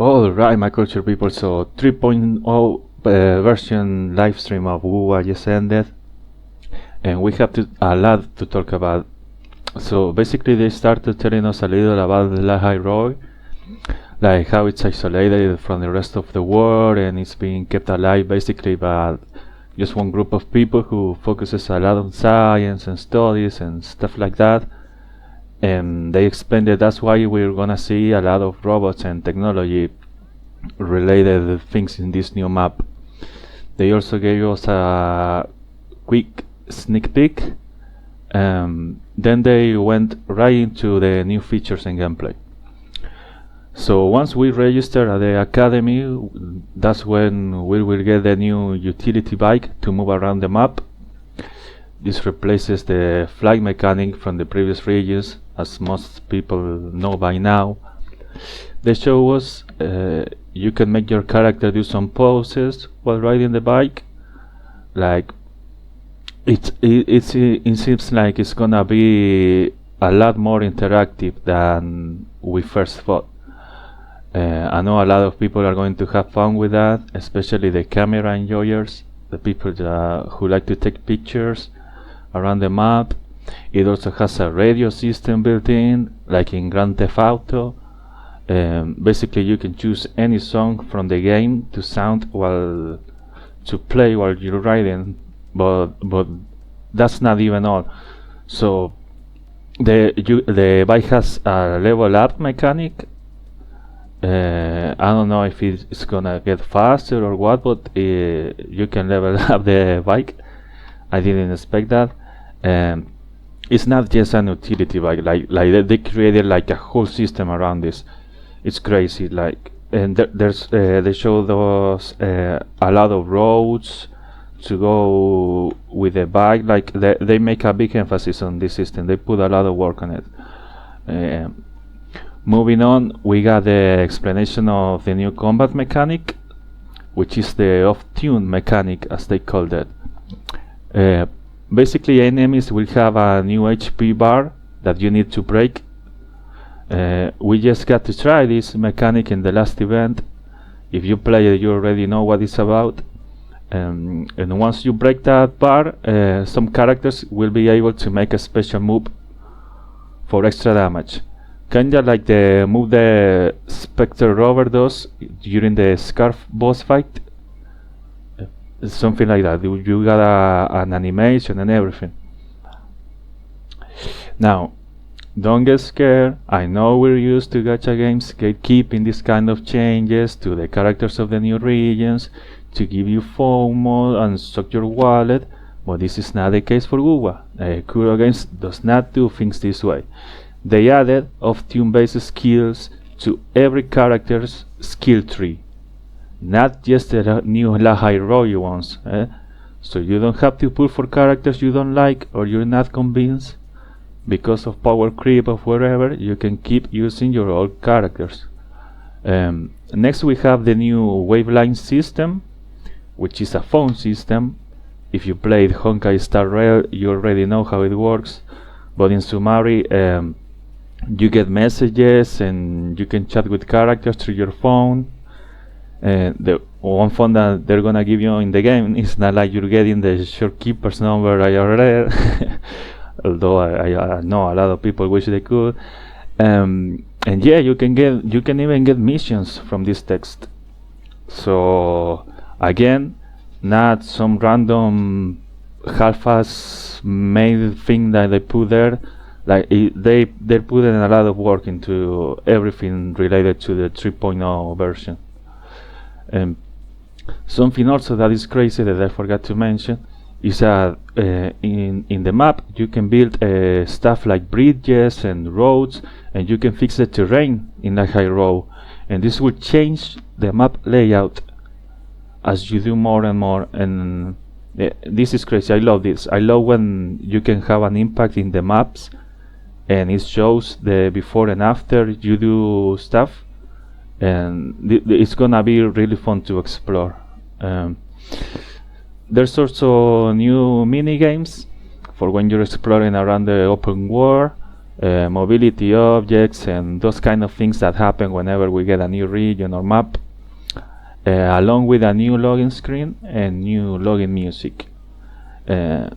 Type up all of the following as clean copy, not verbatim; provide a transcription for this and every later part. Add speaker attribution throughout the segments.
Speaker 1: Alright, my culture people, so 3.0 version live stream of WUWA just ended, and we have a lot to talk about. So basically they started telling us a little about the Lahai Roy, like how it's isolated from the rest of the world and it's being kept alive basically by just one group of people who focuses a lot on science and studies and stuff like that. And they explained that that's why we're gonna see a lot of robots and technology related things in this new map. They also gave us a quick sneak peek. Then they went right into the new features and gameplay. So once we register at the academy, that's when we will get the new utility bike to move around the map. This replaces the flight mechanic from the previous regions, as most people know by now. They show us you can make your character do some poses while riding the bike. Like it seems like it's gonna be a lot more interactive than we first thought. I know a lot of people are going to have fun with that, especially the camera enjoyers, the people who like to take pictures around the map. It also has a radio system built in, like in Grand Theft Auto. Basically you can choose any song from the game to play while you're riding, but that's not even all. So the bike has a level up mechanic. I don't know if it's gonna get faster or what, but you can level up the bike. I didn't expect that. It's not just an utility bike, like they created like a whole system around this. It's crazy, like, and they showed us a lot of roads to go with the bike. Like they make a big emphasis on this system. They put a lot of work on it. Moving on, we got the explanation of the new combat mechanic, which is the off-tune mechanic, as they called it. Basically, enemies will have a new HP bar that you need to break. We just got to try this mechanic in the last event. If you play it, you already know what it's about. And once you break that bar, some characters will be able to make a special move for extra damage. Kinda like the move the Spectre Rover does during the Scarf boss fight. Something like that. You got an animation and everything. Now, don't get scared. I know we're used to gacha games gatekeeping this kind of changes to the characters of the new regions to give you FOMO and suck your wallet, but this is not the case for WUWA. Kuro Games does not do things this way. They added off-tune based skills to every character's skill tree, not just the new Lahai Roy ones. So you don't have to pull for characters you don't like or you're not convinced. Because of power creep or wherever, you can keep using your old characters. Next we have the new Waveline system, which is a phone system. If you played Honkai Star Rail, you already know how it works. But in Sumari, you get messages and you can chat with characters through your phone. The one phone that they're gonna give you in the game is not like you're getting the shopkeeper's number I read. Although I know a lot of people wish they could. And yeah, you can even get missions from this text. So again, not some random half-ass made thing that they put there. Like they're putting a lot of work into everything related to the 3.0 version. Something also that is crazy that I forgot to mention is that in the map you can build stuff like bridges and roads, and you can fix the terrain in a high row, and this will change the map layout as you do more and more. And this is crazy. I love this. I love when you can have an impact in the maps and it shows the before and after you do stuff, and it's gonna be really fun to explore. There's also new mini games for when you're exploring around the open world. mobility objects, and those kind of things that happen whenever we get a new region or map, along with a new login screen and new login music. And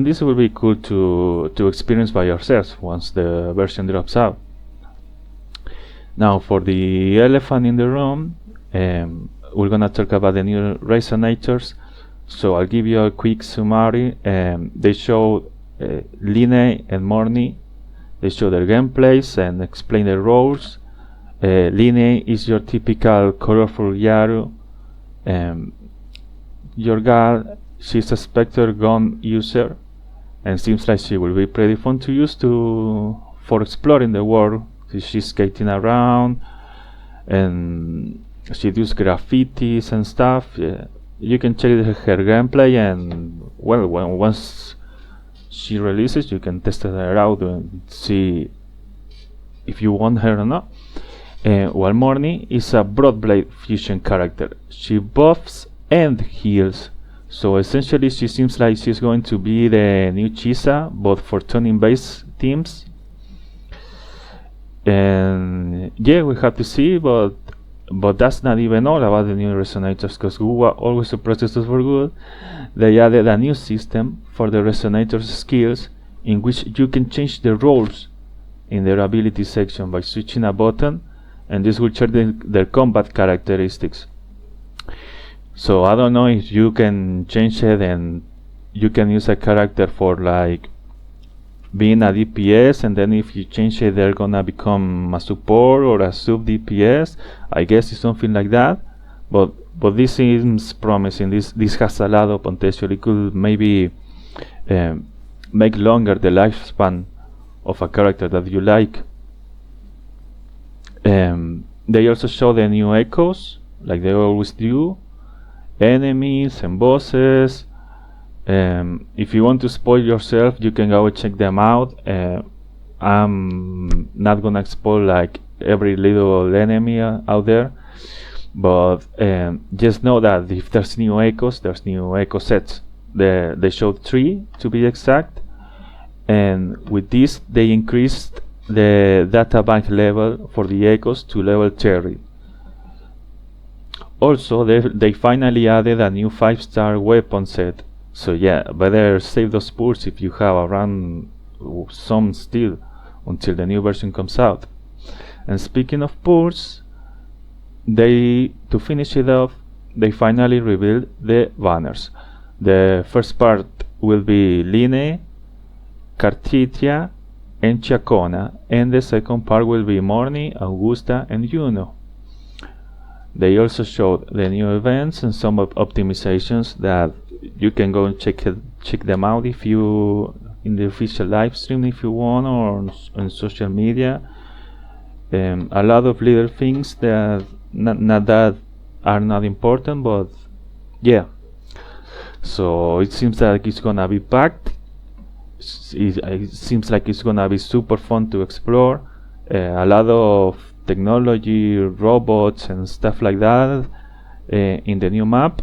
Speaker 1: this will be cool to experience by yourselves once the version drops out. Now for the elephant in the room, we're gonna talk about the new Resonators. So I'll give you a quick summary. They show Line and Morny. They show their gameplays and explain their roles. Line is your typical colorful Yaru. Your girl, she's a Spectre gun user, and seems like she will be pretty fun to use for exploring the world. She's skating around, and she does graffitis and stuff. You can check her gameplay, and well, once she releases, you can test her out and see if you want her or not. While Morny is a Broadblade fusion character. She buffs and heals, so essentially she seems like she's going to be the new Chisa, both for turning-based teams. And yeah, we have to see, but that's not even all about the new Resonators, because Wuwa always surprises us for good. They added a new system for the Resonators skills, in which you can change the roles in their ability section by switching a button, and this will change their combat characteristics. So I don't know if you can change it, and you can use a character for like being a DPS, and then if you change it, they're gonna become a support or a sub DPS. I guess it's something like that. But this seems promising. This has a lot of potential. It could maybe make longer the lifespan of a character that you like. They also show the new echoes, like they always do, enemies and bosses. If you want to spoil yourself, you can go check them out. I'm not gonna spoil like every little enemy out there, but just know that if there's new echoes, there's new echo sets. They showed 3 to be exact, and with this they increased the databank level for the echoes to level 30. Also, they finally added a new 5-star weapon set. So yeah, better save those pulls if you have around some still until the new version comes out. And speaking of pulls, to finish it off, they finally revealed the banners. The first part will be Line, Cartitia, and Chacona, and the second part will be Morny, Augusta, and Juno. They also showed the new events and some optimizations that you can go and check them out if you in the official live stream if you want, or on social media. A lot of little things that not that are not important, but yeah. So it seems like it's gonna be packed. It seems like it's gonna be super fun to explore. A lot of technology, robots, and stuff like that in the new map.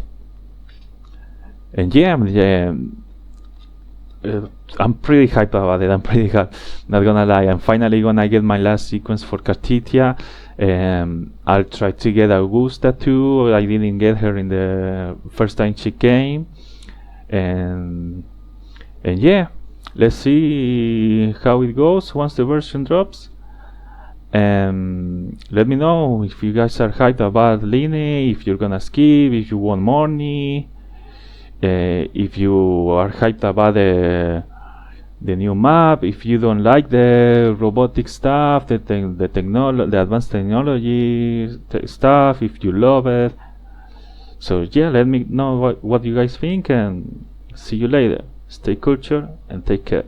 Speaker 1: And yeah, I'm pretty hyped about it. I'm pretty hyped, not gonna lie. I'm finally gonna get my last sequence for Cartitia. I'll try to get Augusta too. I didn't get her in the first time she came. And yeah, let's see how it goes once the version drops. Let me know if you guys are hyped about Line, if you're gonna skip, if you want Morny, if you are hyped about the new map, if you don't like the robotic stuff, the advanced technology stuff, if you love it. So yeah, let me know what you guys think, and see you later. Stay cultured and take care.